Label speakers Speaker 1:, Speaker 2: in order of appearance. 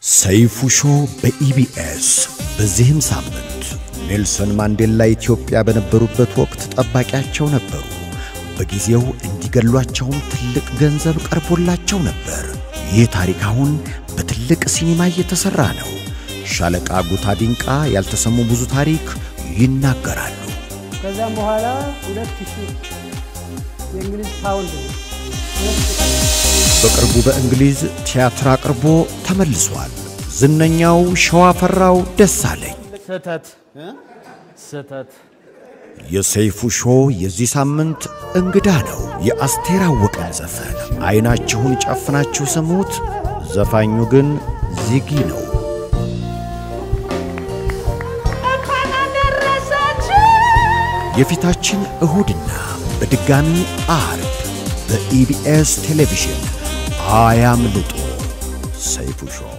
Speaker 1: ሰይፉ ሾው በኢቢኤስ በዚህም ሳምንት ኔልሰን ማንዴላ ኢትዮጵያ በነበሩበት ወቅት ጠባቂያቸው ነበሩ። በጊዜው እንዲገሏቸውም ትልቅ ገንዘብ ቀርቦላቸው ነበር። ይህ ታሪክ አሁን በትልቅ ሲኒማ እየተሰራ ነው። ሻለቃ ጉታ ዲንቃ ያልተሰሙ ብዙ ታሪክ ይናገራሉ።
Speaker 2: ከዛም በኋላ 2000 የእንግሊዝ ፓውንድ
Speaker 1: በቅርቡ በእንግሊዝ ቲያትር አቅርቦ ተመልሷል። ዝነኛው ሸዋፈራው ደሳለኝ
Speaker 2: ሰተት
Speaker 1: የሰይፉ ሾው የዚህ ሳምንት እንግዳ ነው። የአስቴር አወቀን ዘፈን አይናችሁን ጨፍናችሁ ስሙት። ዘፋኙ ግን ዚጊ ነው። የፊታችን እሁድና በድጋሚ ዓርብ በኢቢኤስ ቴሌቪዥን አያምልጡ። ሰይፉ ሾው